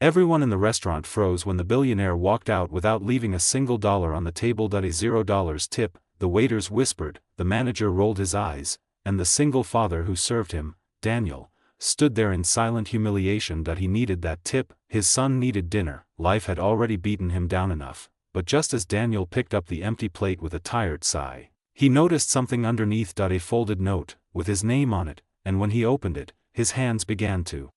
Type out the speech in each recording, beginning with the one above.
Everyone in the restaurant froze when the billionaire walked out without leaving a single dollar on the table. A $0 tip, the waiters whispered, the manager rolled his eyes, and the single father who served him, Daniel, stood there in silent humiliation. He needed that tip, his son needed dinner, life had already beaten him down enough, but just as Daniel picked up the empty plate with a tired sigh, he noticed something underneath. A folded note, with his name on it, and when he opened it, his hands began to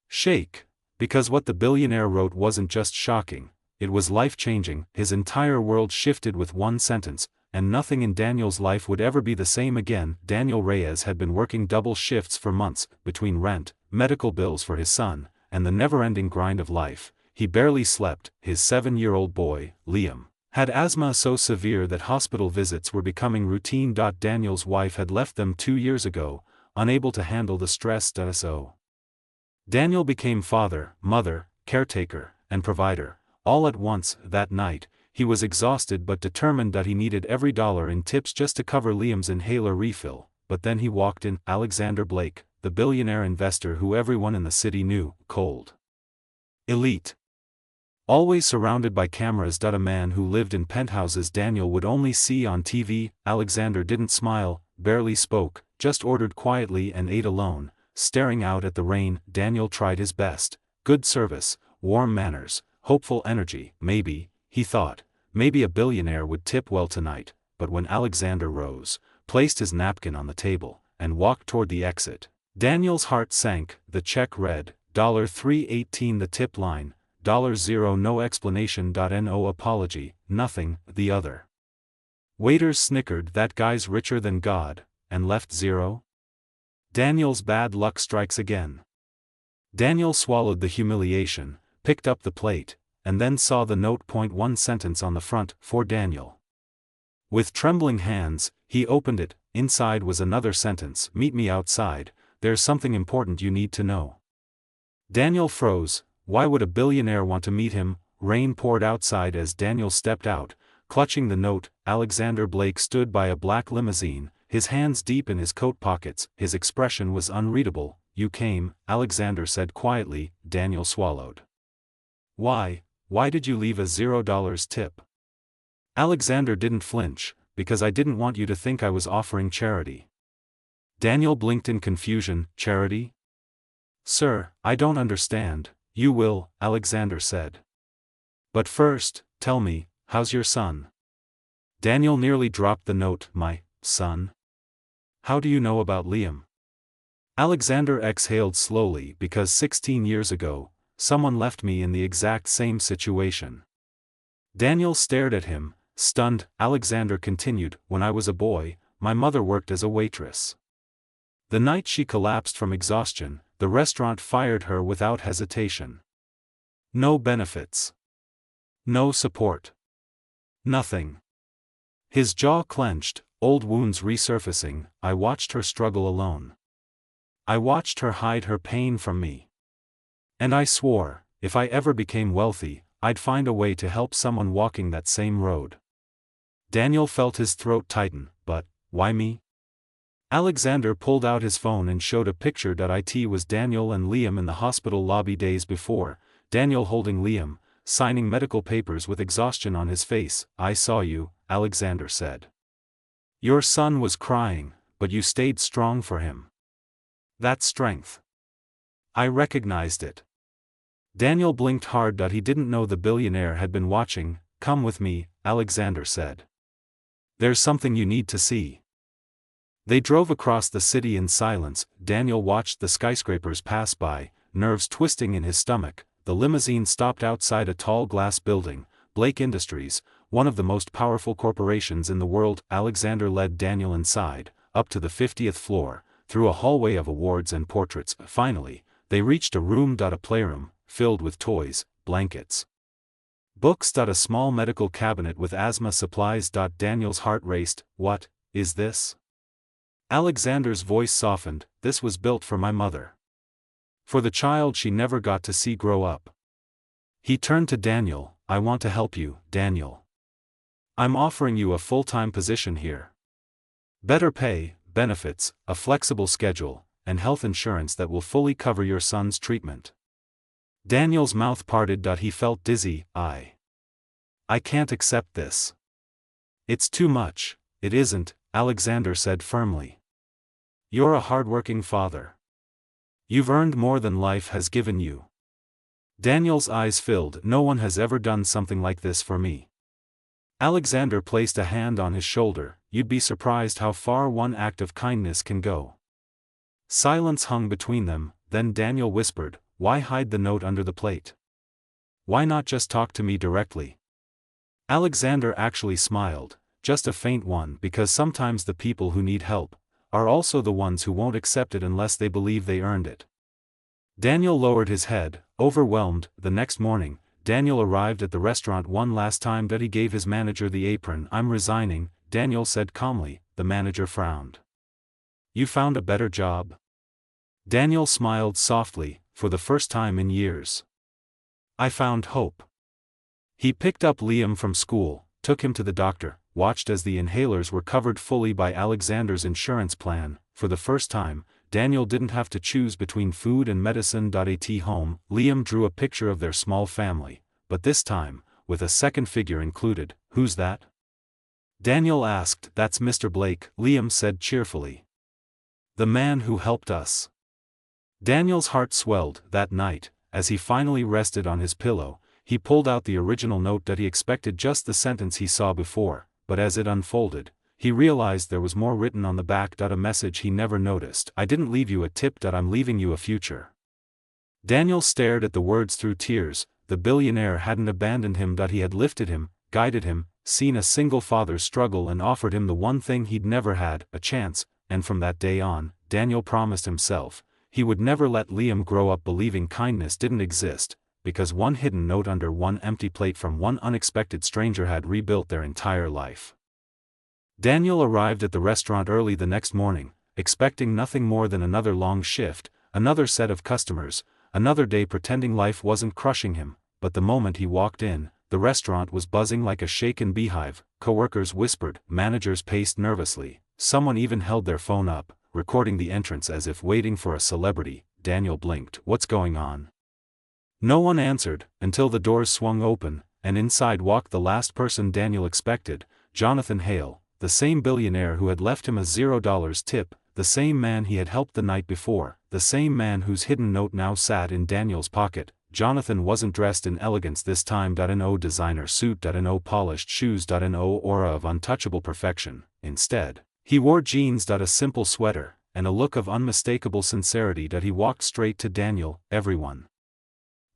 shake. Because what the billionaire wrote wasn't just shocking, it was life-changing. His entire world shifted with one sentence, and nothing in Daniel's life would ever be the same again. Daniel Reyes had been working double shifts for months, between rent, medical bills for his son, and the never-ending grind of life. He barely slept. His 7-year-old boy, Liam, had asthma so severe that hospital visits were becoming routine. Daniel's wife had left them 2 years ago, unable to handle the stress. So Daniel became father, mother, caretaker, and provider, all at once. That night, he was exhausted but determined. He needed every dollar in tips just to cover Liam's inhaler refill. But then he walked in, Alexander Blake, the billionaire investor who everyone in the city knew, cold, elite, always surrounded by cameras. A man who lived in penthouses Daniel would only see on TV. Alexander didn't smile, barely spoke, just ordered quietly and ate alone, staring out at the rain. Daniel tried his best, good service, warm manners, hopeful energy. Maybe, he thought, maybe a billionaire would tip well tonight. But when Alexander rose, placed his napkin on the table, and walked toward the exit, Daniel's heart sank. The check read, $3.18. The tip line, $0 no explanation. No apology, nothing. The other waiters snickered, that guy's richer than God, and left $0. Daniel's bad luck strikes again. Daniel swallowed the humiliation, picked up the plate, and then saw the note. One sentence on the front, for Daniel. With trembling hands, he opened it. Inside was another sentence, meet me outside, there's something important you need to know. Daniel froze. Why would a billionaire want to meet him? Rain poured outside as Daniel stepped out, clutching the note. Alexander Blake stood by a black limousine, his hands deep in his coat pockets. His expression was unreadable. You came, Alexander said quietly. Daniel swallowed. Why did you leave a $0 tip? Alexander didn't flinch, because I didn't want you to think I was offering charity. Daniel blinked in confusion. Charity? Sir, I don't understand. You will, Alexander said. But first, tell me, how's your son? Daniel nearly dropped the note. My son? How do you know about Liam? Alexander exhaled slowly, because 16 years ago, someone left me in the exact same situation. Daniel stared at him, stunned. Alexander continued, when I was a boy, my mother worked as a waitress. The night she collapsed from exhaustion, the restaurant fired her without hesitation. No benefits. No support. Nothing. His jaw clenched, old wounds resurfacing. I watched her struggle alone. I watched her hide her pain from me. And I swore, if I ever became wealthy, I'd find a way to help someone walking that same road. Daniel felt his throat tighten. But, why me? Alexander pulled out his phone and showed a picture. It was Daniel and Liam in the hospital lobby days before, Daniel holding Liam, signing medical papers with exhaustion on his face. I saw you, Alexander said. Your son was crying, but you stayed strong for him. That strength. I recognized it. Daniel blinked hard. He didn't know the billionaire had been watching. Come with me, Alexander said. There's something you need to see. They drove across the city in silence. Daniel watched the skyscrapers pass by, nerves twisting in his stomach. The limousine stopped outside a tall glass building, Blake Industries, one of the most powerful corporations in the world. Alexander led Daniel inside, up to the 50th floor, through a hallway of awards and portraits. Finally, they reached a room. A playroom, filled with toys, blankets, books. A small medical cabinet with asthma supplies. Daniel's heart raced. What is this? Alexander's voice softened. This was built for my mother. For the child she never got to see grow up. He turned to Daniel. I want to help you, Daniel. I'm offering you a full-time position here. Better pay, benefits, a flexible schedule, and health insurance that will fully cover your son's treatment. Daniel's mouth parted. He felt dizzy. I can't accept this. It's too much. It isn't, Alexander said firmly. You're a hardworking father. You've earned more than life has given you. Daniel's eyes filled. No one has ever done something like this for me. Alexander placed a hand on his shoulder. You'd be surprised how far one act of kindness can go. Silence hung between them, then Daniel whispered, why hide the note under the plate? Why not just talk to me directly? Alexander actually smiled, just a faint one, because sometimes the people who need help are also the ones who won't accept it unless they believe they earned it. Daniel lowered his head, overwhelmed. The next morning, Daniel arrived at the restaurant one last time. He gave his manager the apron. I'm resigning, Daniel said calmly. The manager frowned. You found a better job? Daniel smiled softly, for the first time in years. I found hope. He picked up Liam from school, took him to the doctor, watched as the inhalers were covered fully by Alexander's insurance plan. For the first time, Daniel didn't have to choose between food and medicine. At home, Liam drew a picture of their small family, but this time, with a second figure included. Who's that? Daniel asked. That's Mr. Blake, Liam said cheerfully. The man who helped us. Daniel's heart swelled. That night, as he finally rested on his pillow, he pulled out the original note. He expected just the sentence he saw before, but as it unfolded, he realized there was more written on the back. A message he never noticed. I didn't leave you a tip. I'm leaving you a future. Daniel stared at the words through tears. The billionaire hadn't abandoned him. He had lifted him, guided him, seen a single father's struggle and offered him the one thing he'd never had, a chance, and from that day on, Daniel promised himself he would never let Liam grow up believing kindness didn't exist, because one hidden note under one empty plate from one unexpected stranger had rebuilt their entire life. Daniel arrived at the restaurant early the next morning, expecting nothing more than another long shift, another set of customers, another day pretending life wasn't crushing him. But the moment he walked in, the restaurant was buzzing like a shaken beehive. Coworkers whispered, managers paced nervously, someone even held their phone up, recording the entrance as if waiting for a celebrity. Daniel blinked. What's going on? No one answered, until the doors swung open, and inside walked the last person Daniel expected, Jonathan Hale, the same billionaire who had left him a $0 tip, the same man he had helped the night before, the same man whose hidden note now sat in Daniel's pocket. Jonathan wasn't dressed in elegance this time. No designer suit. No polished shoes. No aura of untouchable perfection. Instead, he wore jeans. A simple sweater, and a look of unmistakable sincerity. He walked straight to Daniel. Everyone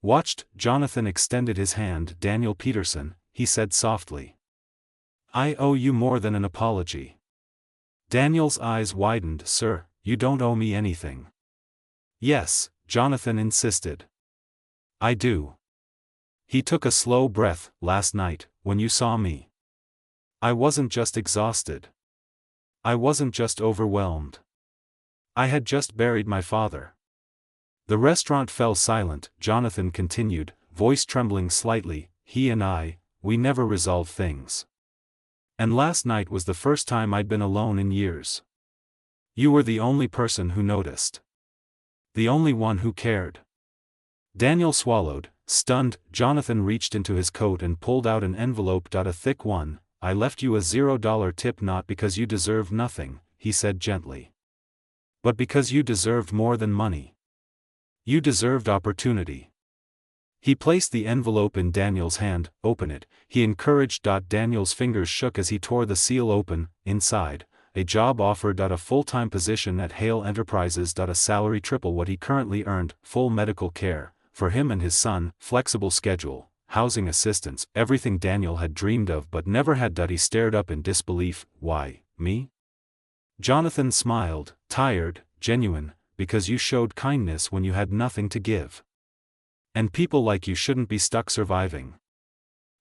watched. Jonathan extended his hand. Daniel Peterson, he said softly. I owe you more than an apology. Daniel's eyes widened. Sir, you don't owe me anything. Yes, Jonathan insisted. I do. He took a slow breath. Last night, when you saw me, I wasn't just exhausted. I wasn't just overwhelmed. I had just buried my father. The restaurant fell silent. Jonathan continued, voice trembling slightly. He and we never resolved things. And last night was the first time I'd been alone in years. You were the only person who noticed. The only one who cared. Daniel swallowed, stunned. Jonathan reached into his coat and pulled out an envelope. A thick one. I left you a $0 tip not because you deserved nothing, he said gently. But because you deserved more than money. You deserved opportunity. He placed the envelope in Daniel's hand. Open it, he encouraged. Daniel's fingers shook as he tore the seal open. Inside, a job offer. A full-time position at Hale Enterprises. A salary triple what he currently earned, full medical care for him and his son, flexible schedule, housing assistance, everything Daniel had dreamed of but never had. He stared up in disbelief. Why, me? Jonathan smiled, tired, genuine, because you showed kindness when you had nothing to give. And people like you shouldn't be stuck surviving.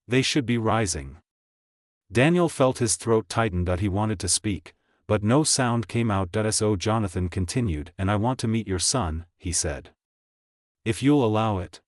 They should be rising. Daniel felt his throat tighten. He wanted to speak, but no sound came out. So Jonathan continued, and I want to meet your son, he said. If you'll allow it.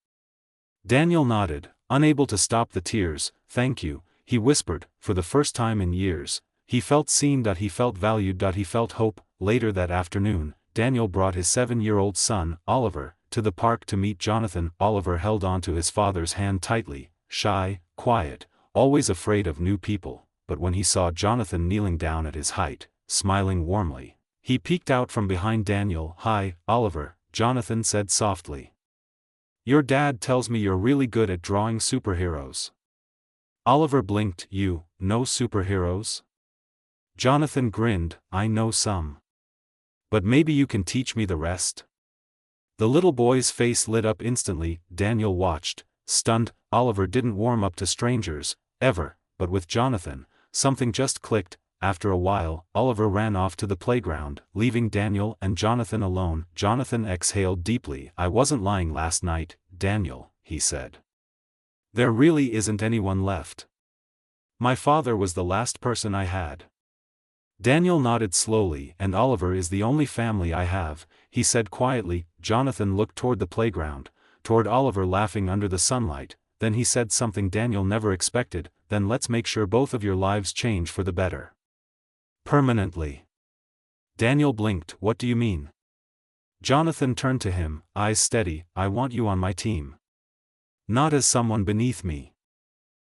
Daniel nodded, unable to stop the tears. Thank you, he whispered. For the first time in years, he felt seen. He felt valued. He felt hope. Later that afternoon, Daniel brought his 7-year-old son, Oliver, to the park to meet Jonathan. Oliver held onto his father's hand tightly, shy, quiet, always afraid of new people, but when he saw Jonathan kneeling down at his height, smiling warmly, he peeked out from behind Daniel. "Hi, Oliver," Jonathan said softly. "Your dad tells me you're really good at drawing superheroes." Oliver blinked. "You know superheroes?" Jonathan grinned. "I know some. But maybe you can teach me the rest?" The little boy's face lit up instantly. Daniel watched, stunned. Oliver didn't warm up to strangers, ever, but with Jonathan, something just clicked. After a while, Oliver ran off to the playground, leaving Daniel and Jonathan alone. Jonathan exhaled deeply. "I wasn't lying last night, Daniel," he said. "There really isn't anyone left. My father was the last person I had." Daniel nodded slowly. "And Oliver is the only family I have," he said quietly. Jonathan looked toward the playground, toward Oliver laughing under the sunlight, then he said something Daniel never expected. "Then let's make sure both of your lives change for the better. Permanently." Daniel blinked. "What do you mean?" Jonathan turned to him, eyes steady. "I want you on my team. Not as someone beneath me,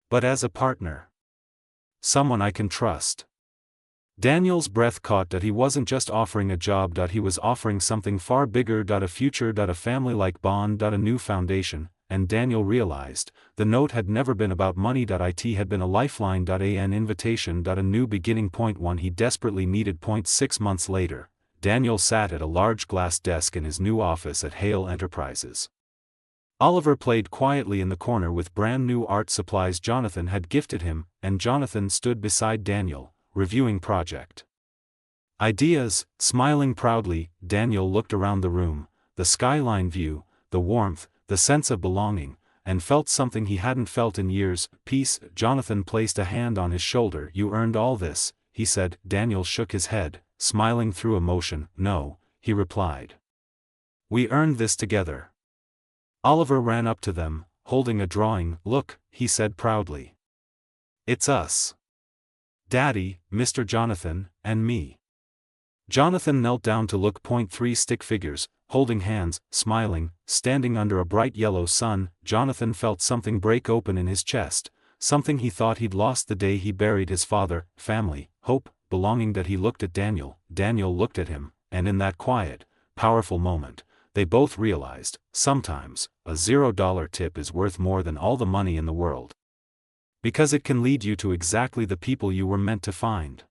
but as a partner. Someone I can trust." Daniel's breath caught. That he wasn't just offering a job. He was offering something far bigger. A future. A family-like bond. A new foundation. And Daniel realized, the note had never been about money. It had been a lifeline. An invitation. A new beginning. Point one he desperately needed. 6 months later, Daniel sat at a large glass desk in his new office at Hale Enterprises. Oliver played quietly in the corner with brand new art supplies Jonathan had gifted him, and Jonathan stood beside Daniel, reviewing project ideas, smiling proudly. Daniel looked around the room, the skyline view, the warmth, the sense of belonging, and felt something he hadn't felt in years, peace. Jonathan placed a hand on his shoulder. "You earned all this," he said. Daniel shook his head, smiling through emotion. "No," he replied. "We earned this together." Oliver ran up to them, holding a drawing. "Look," he said proudly. "It's us. Daddy, Mr. Jonathan, and me." Jonathan knelt down to look. 3 stick figures, holding hands, smiling, standing under a bright yellow sun. Jonathan felt something break open in his chest, something he thought he'd lost the day he buried his father, family, hope, belonging. He looked at Daniel, Daniel looked at him, and in that quiet, powerful moment, they both realized, sometimes, a $0 tip is worth more than all the money in the world. Because it can lead you to exactly the people you were meant to find.